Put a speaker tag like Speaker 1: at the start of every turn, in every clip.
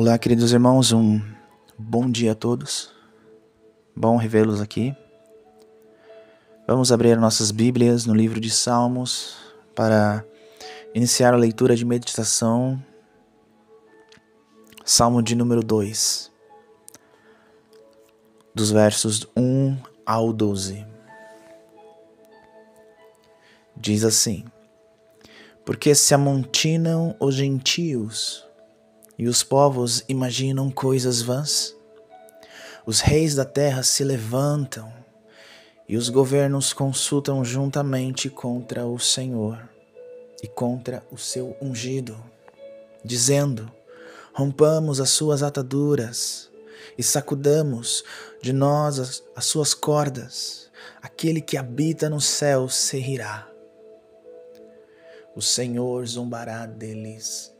Speaker 1: Olá, queridos irmãos, um bom dia a todos. Bom revê-los aqui. Vamos abrir nossas Bíblias no livro de Salmos para iniciar a leitura de meditação. Salmo de número 2, dos versos 1 ao 12. Diz assim: Porque se amontinam os gentios e os povos imaginam coisas vãs? Os reis da terra se levantam e os governos consultam juntamente contra o Senhor e contra o seu ungido, dizendo: rompamos as suas ataduras e sacudamos de nós as suas cordas. Aquele que habita no céu se rirá. O Senhor zombará deles.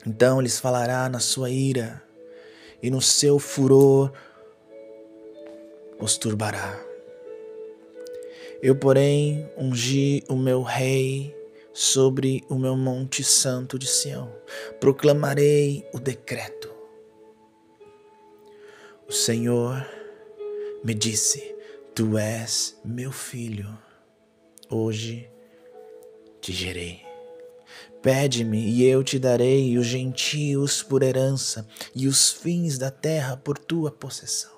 Speaker 1: Então lhes falará na sua ira, e no seu furor os turbará. Eu, porém, ungi o meu rei sobre o meu monte santo de Sião. Proclamarei o decreto. O Senhor me disse: Tu és meu filho, hoje te gerei. Pede-me e eu te darei os gentios por herança e os fins da terra por tua possessão.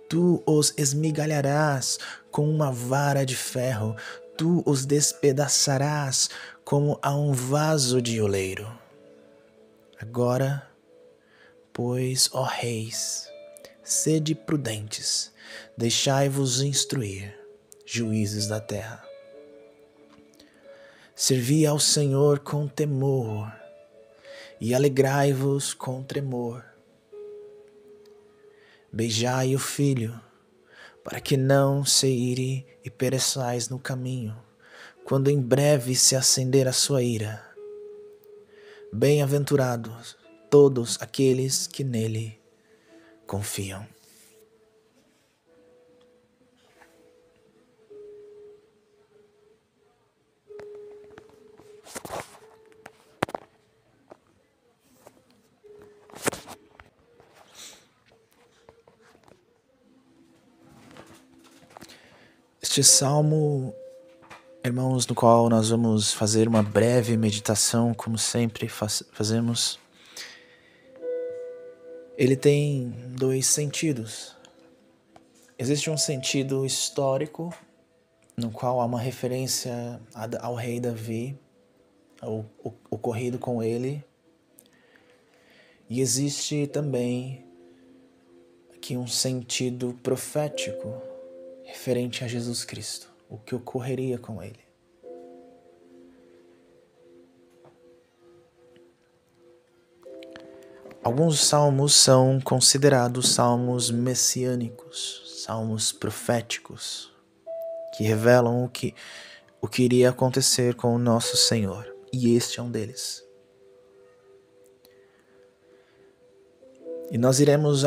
Speaker 1: Tu os esmigalharás com uma vara de ferro, tu os despedaçarás como a um vaso de oleiro. Agora, pois, ó reis, sede prudentes, deixai-vos instruir, juízes da terra. Servi ao Senhor com temor e alegrai-vos com tremor. Beijai o filho, para que não se ire e pereçais no caminho, quando em breve se acender a sua ira. Bem-aventurados todos aqueles que nele confiam. Este salmo, irmãos, no qual nós vamos fazer uma breve meditação, como sempre fazemos, ele tem dois sentidos. Existe um sentido histórico, no qual há uma referência ao rei Davi, ao ocorrido com ele. E existe também aqui um sentido profético, referente a Jesus Cristo, o que ocorreria com ele. Alguns salmos são considerados salmos messiânicos, salmos proféticos, que revelam o que iria acontecer com o nosso Senhor, e este é um deles. E nós iremos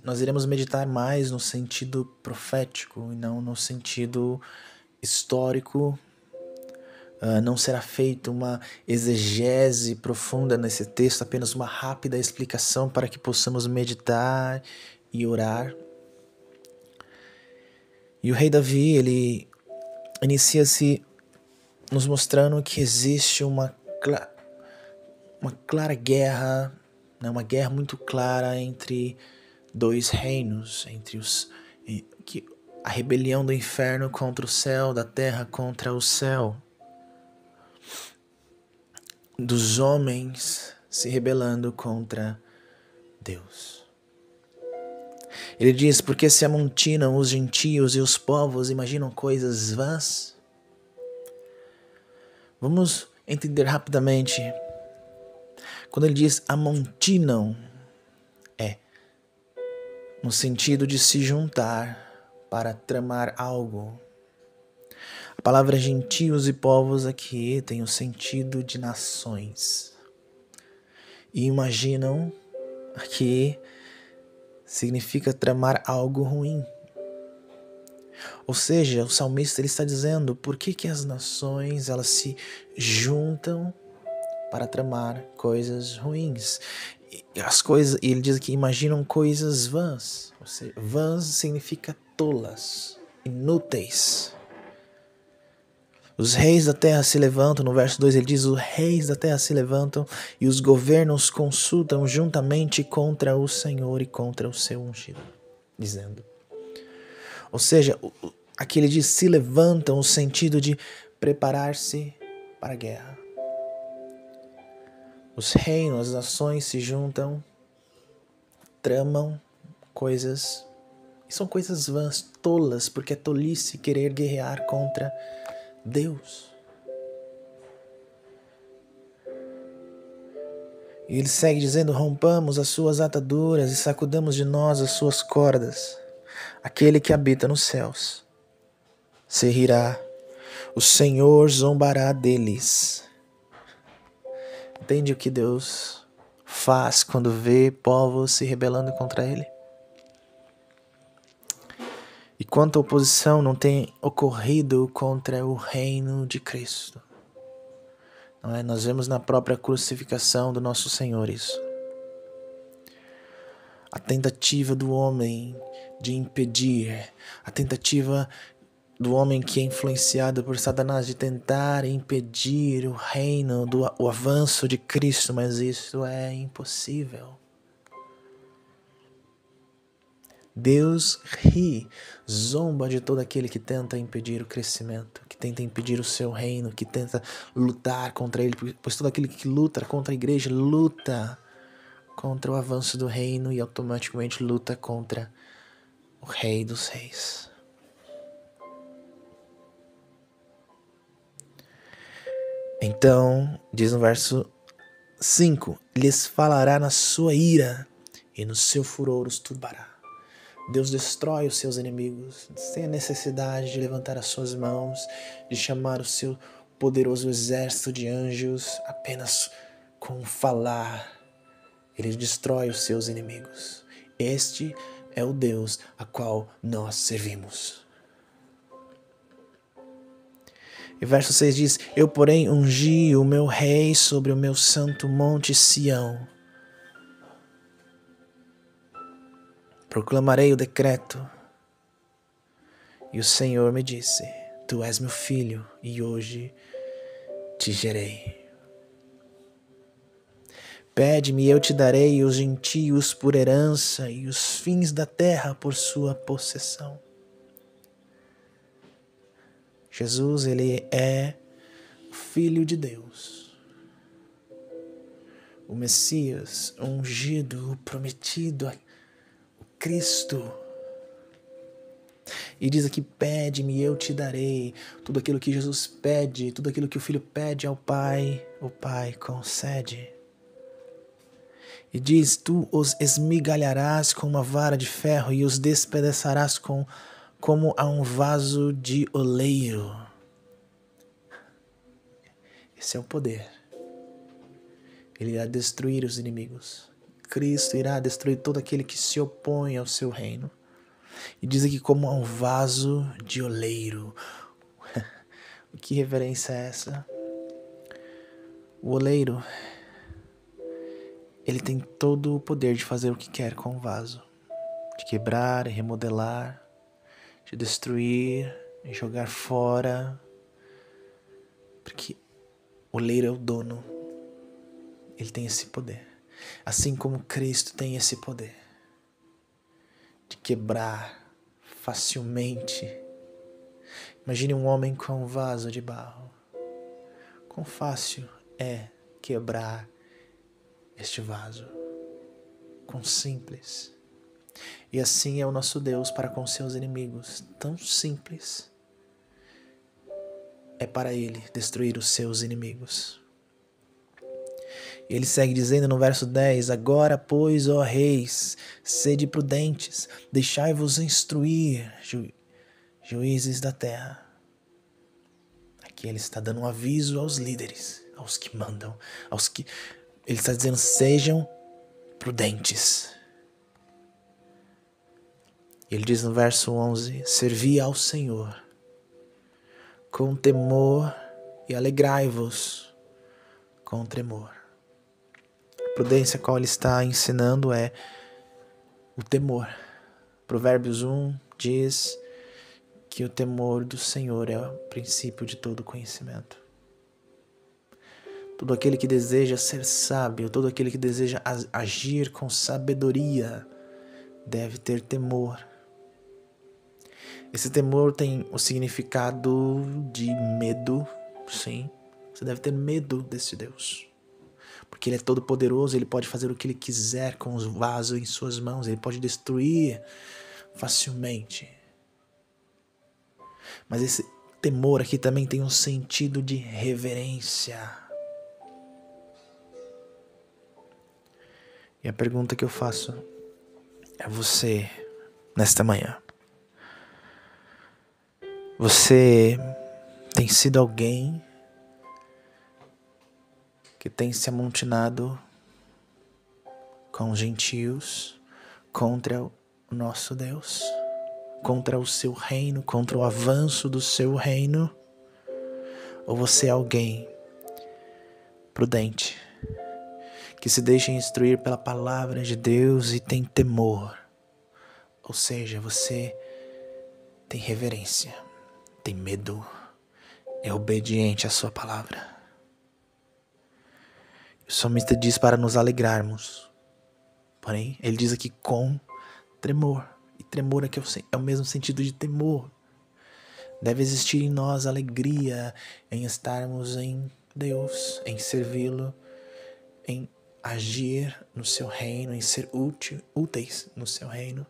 Speaker 1: nós iremos meditar mais no sentido profético e não no sentido histórico. Não será feita uma exegese profunda nesse texto, apenas uma rápida explicação para que possamos meditar e orar. E o rei Davi, ele inicia-se nos mostrando que existe uma clara guerra, uma guerra muito clara entre dois reinos, a rebelião do inferno contra o céu, da terra contra o céu, dos homens se rebelando contra Deus. Ele diz: porque se amontinam os gentios e os povos imaginam coisas vãs? Vamos entender rapidamente. Quando ele diz amontinam, é no sentido de se juntar para tramar algo. A palavra gentios e povos aqui tem o sentido de nações. E imaginam aqui significa tramar algo ruim. Ou seja, o salmista ele está dizendo por que as nações elas se juntam para tramar coisas ruins. E ele diz que imaginam coisas vãs. Ou seja, vãs significa tolas, inúteis. Os reis da terra se levantam, no verso 2 ele diz, os reis da terra se levantam e os governos consultam juntamente contra o Senhor e contra o seu ungido, dizendo. Ou seja, aqui ele diz, se levantam, no sentido de preparar-se para a guerra. Os reinos, as nações se juntam, tramam coisas, e são coisas vãs, tolas, porque é tolice querer guerrear contra Deus. E ele segue dizendo, rompamos as suas ataduras e sacudamos de nós as suas cordas. Aquele que habita nos céus se rirá, o Senhor zombará deles. Entende o que Deus faz quando vê povos se rebelando contra ele? E quanta oposição não tem ocorrido contra o reino de Cristo. Não é? Nós vemos na própria crucificação do nosso Senhor isso. A tentativa do homem de impedir, a tentativa do homem que é influenciado por Satanás de tentar impedir o reino, o avanço de Cristo, mas isso é impossível. Deus ri, zomba de todo aquele que tenta impedir o crescimento, que tenta impedir o seu reino, que tenta lutar contra ele, pois todo aquele que luta contra a igreja luta contra o avanço do reino e automaticamente luta contra o Rei dos Reis. Então, diz no verso 5, lhes falará na sua ira e no seu furor os turbará. Deus destrói os seus inimigos sem a necessidade de levantar as suas mãos, de chamar o seu poderoso exército de anjos, apenas com falar. Ele destrói os seus inimigos. Este é o Deus a qual nós servimos. E verso 6 diz, eu porém ungi o meu rei sobre o meu santo monte Sião. Proclamarei o decreto. E o Senhor me disse, tu és meu filho e hoje te gerei. Pede-me e eu te darei os gentios por herança e os fins da terra por sua possessão. Jesus, ele é o Filho de Deus, o Messias, o ungido, o prometido, o Cristo. E diz aqui, pede-me e eu te darei. Tudo aquilo que Jesus pede, tudo aquilo que o Filho pede ao Pai, o Pai concede. E diz, tu os esmigalharás com uma vara de ferro e os despedaçarás como a um vaso de oleiro. Esse é o poder. Ele irá destruir os inimigos. Cristo irá destruir todo aquele que se opõe ao seu reino. E diz aqui como a um vaso de oleiro. Que reverência é essa? O oleiro, ele tem todo o poder de fazer o que quer com o vaso. De quebrar e remodelar, de destruir e jogar fora. Porque o oleiro é o dono. Ele tem esse poder. Assim como Cristo tem esse poder. De quebrar facilmente. Imagine um homem com um vaso de barro. Quão fácil é quebrar este vaso. Quão simples. E assim é o nosso Deus para com seus inimigos. Tão simples é para ele destruir os seus inimigos. E ele segue dizendo no verso 10, agora, pois, ó reis, sede prudentes, deixai-vos instruir, juízes da terra. Aqui ele está dando um aviso aos líderes, aos que mandam, ele está dizendo, sejam prudentes. Ele diz no verso 11, servi ao Senhor com temor e alegrai-vos com tremor. A prudência qual ele está ensinando é o temor. Provérbios 1 diz que o temor do Senhor é o princípio de todo conhecimento. Todo aquele que deseja ser sábio, todo aquele que deseja agir com sabedoria, deve ter temor. Esse temor tem o significado de medo, sim. Você deve ter medo desse Deus. Porque Ele é todo poderoso, Ele pode fazer o que Ele quiser com os vasos em suas mãos, Ele pode destruir facilmente. Mas esse temor aqui também tem um sentido de reverência. E a pergunta que eu faço a você nesta manhã: você tem sido alguém que tem se amontinado com gentios contra o nosso Deus, contra o seu reino, contra o avanço do seu reino? Ou você é alguém prudente, que se deixa instruir pela palavra de Deus e tem temor? Ou seja, você tem reverência, tem medo, é obediente à sua palavra. O salmista diz para nos alegrarmos, porém ele diz aqui com tremor. E tremor aqui é o mesmo sentido de temor. Deve existir em nós alegria em estarmos em Deus, em servi-lo, em agir no seu reino, em ser úteis no seu reino.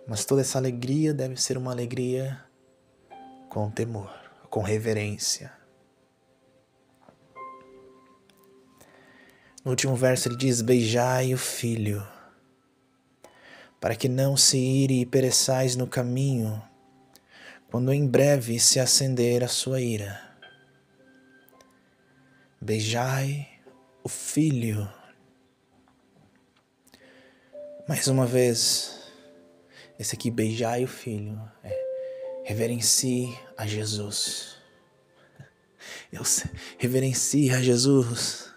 Speaker 1: Mas toda essa alegria deve ser uma alegria com temor, com reverência. No último verso ele diz: beijai o filho, para que não se ire e pereçais no caminho, quando em breve se acender a sua ira. Beijai o filho. Mais uma vez, esse aqui, beijai o filho, reverencie a Jesus. Reverencie a Jesus.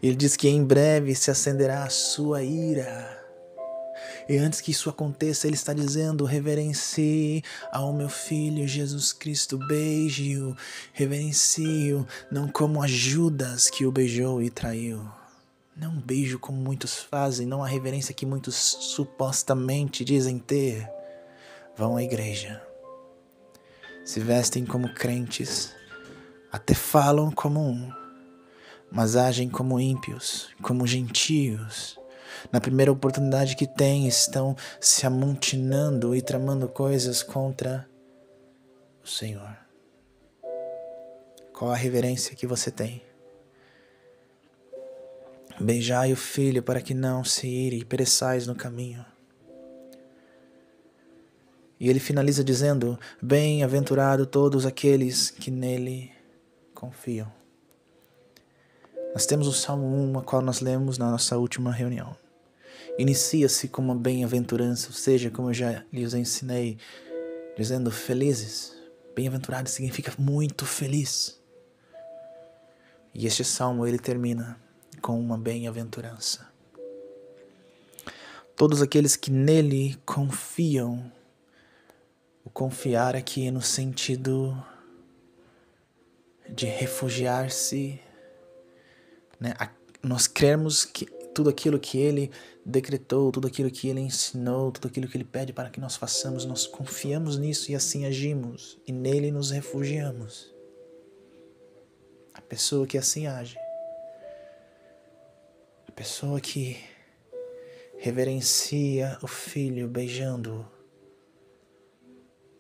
Speaker 1: Ele diz que em breve se acenderá a sua ira. E antes que isso aconteça, ele está dizendo: reverencie ao meu filho Jesus Cristo, beije-o, reverencie-o, não como a Judas que o beijou e traiu. Não beijo como muitos fazem, não a reverência que muitos supostamente dizem ter. Vão à igreja, se vestem como crentes, até falam como mas agem como ímpios, como gentios. Na primeira oportunidade que têm, estão se amontinando e tramando coisas contra o Senhor. Qual a reverência que você tem? Beijai o filho para que não se ire e pereçais no caminho. E ele finaliza dizendo: bem-aventurado todos aqueles que nele confiam. Nós temos o Salmo 1, a qual nós lemos na nossa última reunião. Inicia-se com uma bem-aventurança, ou seja, como eu já lhes ensinei, dizendo felizes. Bem-aventurado significa muito feliz. E este salmo ele termina com uma bem-aventurança. Todos aqueles que nele confiam. O confiar aqui no sentido de refugiar-se, né? Nós cremos que tudo aquilo que ele decretou, tudo aquilo que ele ensinou, tudo aquilo que ele pede para que nós façamos, nós confiamos nisso e assim agimos, e nele nos refugiamos. A pessoa que assim age, a pessoa que reverencia o filho beijando-o,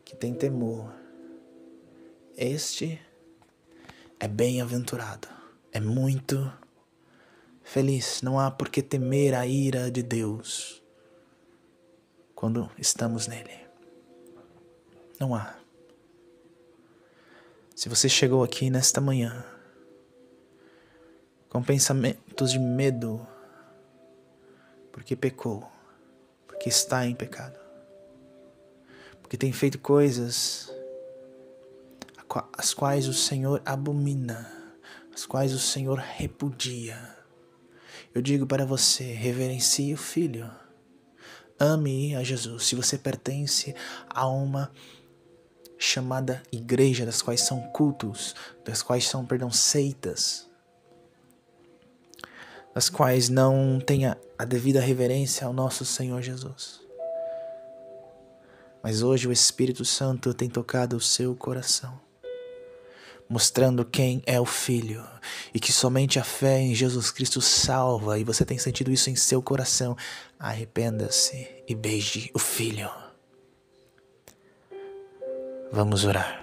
Speaker 1: que tem temor, este é bem-aventurado, é muito feliz. Não há por que temer a ira de Deus quando estamos nele. Não há. Se você chegou aqui nesta manhã com pensamentos de medo, porque pecou, porque está em pecado, porque tem feito coisas as quais o Senhor abomina, as quais o Senhor repudia. Eu digo para você, reverencie o Filho. Ame a Jesus. Se você pertence a uma chamada igreja, das quais são cultos, das quais são, seitas, das quais não tenha a devida reverência ao nosso Senhor Jesus. Mas hoje o Espírito Santo tem tocado o seu coração, mostrando quem é o Filho e que somente a fé em Jesus Cristo salva, e você tem sentido isso em seu coração. Arrependa-se e beije o Filho. Vamos orar.